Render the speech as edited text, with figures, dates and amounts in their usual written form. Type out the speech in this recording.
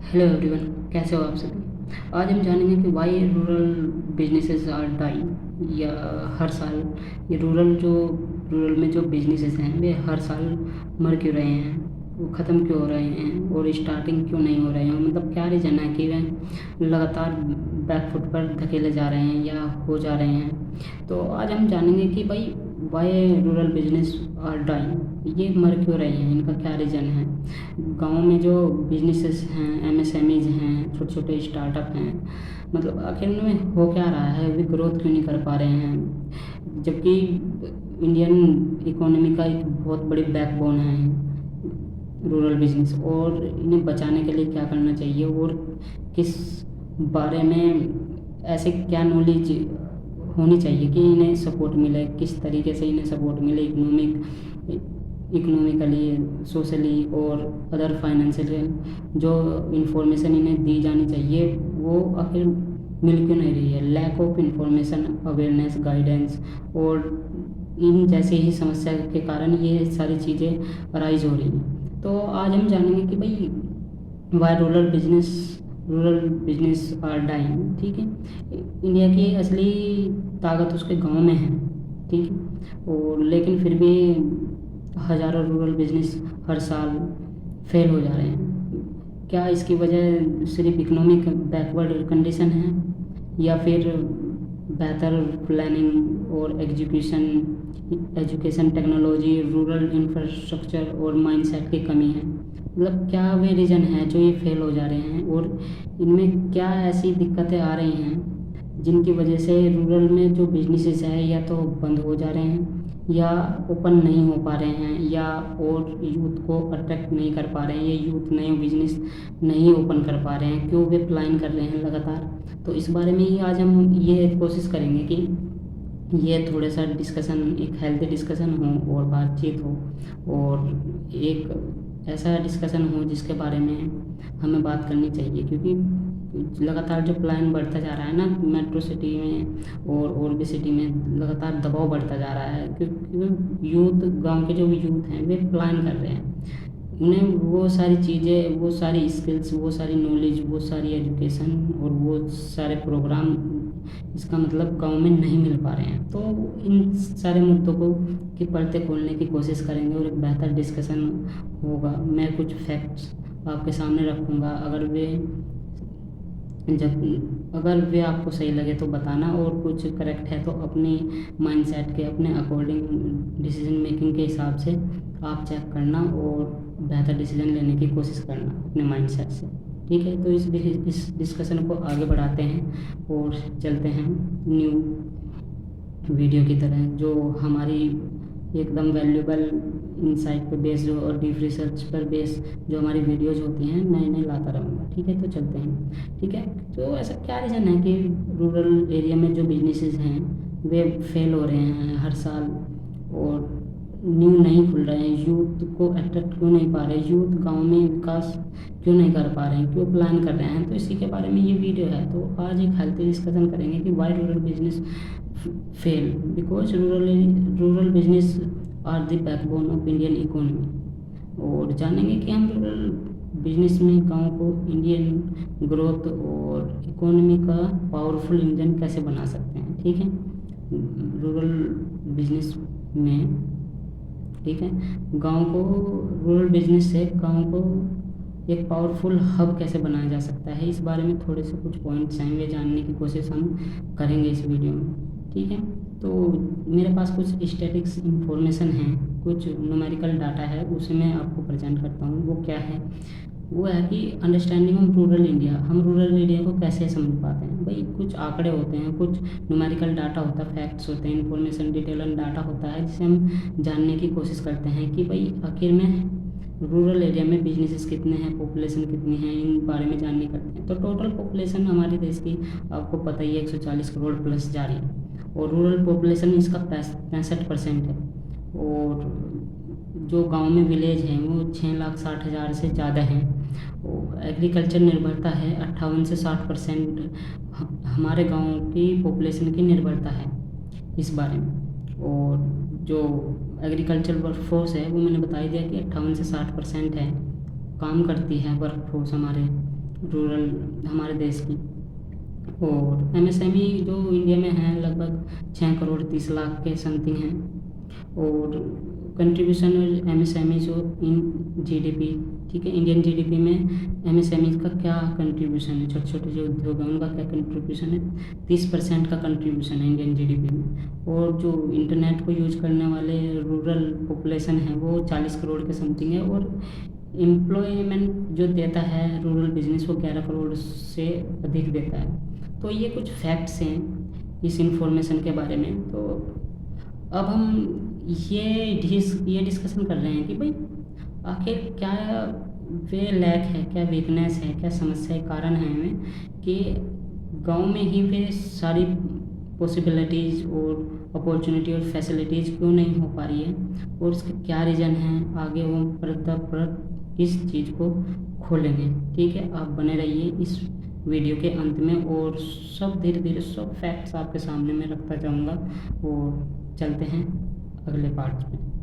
Hello everyone, कैसे हो आप सभी। आज हम जानेंगे कि why rural businesses are dying, या हर साल ये रूरल में जो बिजनेसेस हैं वे हर साल मर क्यों रहे हैं, वो ख़त्म क्यों हो रहे हैं और स्टार्टिंग क्यों नहीं हो रहे हैं। मतलब क्या रीज़न है कि वे लगातार बैकफुट पर धकेले जा रहे हैं या हो जा रहे हैं। तो आज हम जानेंगे कि भाई why rural business are dying, ये मर क्यों रहे हैं, इनका क्या रीज़न है। गाँव में जो बिजनेसेस हैं, एमएसएमईज हैं, छोटे छोटे स्टार्टअप हैं, मतलब आखिर उनमें हो क्या रहा है, वे ग्रोथ क्यों नहीं कर पा रहे हैं, जबकि इंडियन इकोनॉमी का एक बहुत बड़ी बैकबोन है रूरल बिजनेस। और इन्हें बचाने के लिए क्या करना चाहिए और किस बारे में ऐसे क्या नॉलेज होनी चाहिए कि इन्हें सपोर्ट मिले, किस तरीके से इन्हें सपोर्ट मिले इकोनॉमिकली, सोशली और अदर फाइनेंशियल जो इंफॉर्मेशन इन्हें दी जानी चाहिए वो आखिर मिल क्यों नहीं रही है। Lack of information, awareness, guidance और इन जैसे ही समस्या के कारण ये सारी चीज़ें अराइज हो रही हैं। तो आज हम जानेंगे कि भाई why rural business are dying. ठीक है, इंडिया की असली ताकत उसके गांव में है। ठीक है, और लेकिन फिर भी हज़ारों रूरल बिजनेस हर साल फेल हो जा रहे हैं। क्या इसकी वजह सिर्फ इकोनॉमिक बैकवर्ड कंडीशन है, या फिर बेहतर प्लानिंग और एजुकेशन, टेक्नोलॉजी, रूरल इंफ्रास्ट्रक्चर और माइंडसेट की कमी है। मतलब क्या वे रीज़न है जो ये फेल हो जा रहे हैं, और इनमें क्या ऐसी दिक्कतें आ रही हैं जिनकी वजह से रूरल में जो बिजनेसेस हैं या तो बंद हो जा रहे हैं या ओपन नहीं हो पा रहे हैं, या और यूथ को अट्रैक्ट नहीं कर पा रहे हैं, या यूथ नए बिजनेस नहीं ओपन कर पा रहे हैं, क्यों वे प्लान कर रहे हैं लगातार। तो इस बारे में ही आज हम ये कोशिश करेंगे कि ये थोड़ा सा डिस्कशन, एक हेल्दी डिस्कशन हो और बातचीत हो, और एक ऐसा डिस्कशन हो जिसके बारे में हमें बात करनी चाहिए। क्योंकि लगातार जो प्लान बढ़ता जा रहा है ना मेट्रो सिटी में और भी सिटी में, लगातार दबाव बढ़ता जा रहा है, क्योंकि यूथ, गांव के जो भी यूथ हैं वे प्लान कर रहे हैं। उन्हें वो सारी चीज़ें, वो सारी स्किल्स, वो सारी नॉलेज, वो सारी एजुकेशन और वो सारे प्रोग्राम, इसका मतलब गांव में नहीं मिल पा रहे हैं। तो इन सारे मुद्दों को की परतें खोलने की कोशिश करेंगे और एक बेहतर डिस्कशन होगा। मैं कुछ फैक्ट्स आपके सामने रखूँगा, अगर वे आपको सही लगे तो बताना, और कुछ करेक्ट है तो अपनी माइंडसेट के अपने अकॉर्डिंग डिसीजन मेकिंग के हिसाब से आप चेक करना और बेहतर डिसीजन लेने की कोशिश करना अपने माइंडसेट से। ठीक है, तो इस डिस्कशन को आगे बढ़ाते हैं और चलते हैं न्यू वीडियो की तरह, जो हमारी एकदम वैल्यूबल इंसाइट पे बेस जो और डीप रिसर्च पर बेस जो हमारी वीडियोज होती हैं नए नए लाता रहूँगा। ठीक है, तो चलते हैं। ठीक है, तो ऐसा क्या रीज़न है कि रूरल एरिया में जो बिजनेसेस हैं वे फेल हो रहे हैं हर साल, और न्यू नहीं खुल रहे हैं, यूथ को अट्रैक्ट क्यों नहीं पा रहे, यूथ गांव में विकास क्यों नहीं कर पा रहे हैं, क्यों प्लान कर रहे हैं। तो इसी के बारे में ये वीडियो है। तो आज एक हेल्थी डिस्कशन करेंगे कि why rural business fail, because rural business are the backbone of Indian economy. और जानेंगे कि हम रूरल बिजनेस में गांव को इंडियन ग्रोथ और इकोनॉमी का पावरफुल इंजन कैसे बना सकते हैं। ठीक है, रूरल बिजनेस में, ठीक है, गांव को, रूरल बिजनेस से गांव को एक पावरफुल हब कैसे बनाया जा सकता है, इस बारे में थोड़े से कुछ पॉइंट्स हैं वे जानने की कोशिश हम करेंगे इस वीडियो में। ठीक है, तो मेरे पास कुछ स्टैटिक्स इंफॉर्मेशन है, कुछ न्यूमेरिकल डाटा है, उसे मैं आपको प्रेजेंट करता हूँ। वो क्या है, वो है कि अंडरस्टैंडिंग ऑफ रूरल इंडिया, हम रूरल इंडिया को कैसे समझ पाते हैं। भाई कुछ आंकड़े होते हैं, कुछ न्यूमेरिकल डाटा होता है, फैक्ट्स होते हैं, इन्फॉर्मेशन डिटेल डाटा होता है, जिसे हम जानने की कोशिश करते हैं कि भाई आखिर में रूरल एरिया में बिजनेसेस कितने हैं, पॉपुलेशन कितनी है, इन बारे में जानने करते हैं। तो टोटल पॉपुलेशन हमारे देश की आपको पता ही है 140 करोड़ प्लस जा रही है, और रूरल पॉपुलेशन इसका 65% है। और जो गांव में विलेज हैं वो 6,60,000 से ज़्यादा हैं। एग्रीकल्चर निर्भरता है 58 से 60%, हमारे गांव की पॉपुलेशन की निर्भरता है इस बारे में। और जो एग्रीकल्चर वर्कफोर्स है वो मैंने बता ही दिया कि 58 से 60% है, काम करती है वर्कफोर्स हमारे रूरल हमारे देश की। और एमएसएमई जो इंडिया में हैं लगभग 6 करोड़ 30 लाख के समथिंग हैं। और कंट्रीब्यूशन एमएसएमई जो इन जीडीपी, ठीक है, इंडियन जीडीपी में एमएसएमई का क्या कंट्रीब्यूशन है, छोटे छोटे जो उद्योग हैं उनका क्या कंट्रीब्यूशन है, 30% का कंट्रीब्यूशन है इंडियन जीडीपी में। और जो इंटरनेट को यूज करने वाले रूरल पॉपुलेशन है वो 40 करोड़ के समथिंग है। और एम्प्लॉयमेंट जो देता है रूरल बिजनेस वो 11 करोड़ से अधिक देता है। तो ये कुछ फैक्ट्स हैं इस इंफॉर्मेशन के बारे में। तो अब हम ये डिस्कशन कर रहे हैं कि भाई आखिर क्या वे लैक है, क्या वीकनेस है, क्या समस्या कारण है हमें कि गांव में ही वे सारी पॉसिबिलिटीज़ और अपॉर्चुनिटी और फैसिलिटीज़ क्यों नहीं हो पा रही है, और इसके क्या रीज़न हैं। आगे वो परत इस चीज़ को खोलेंगे। ठीक है, आप बने रहिए इस वीडियो के अंत में, और सब धीरे धीरे सब फैक्ट्स आपके सामने मैं रखता जाऊंगा। और चलते हैं अगले पार्ट में।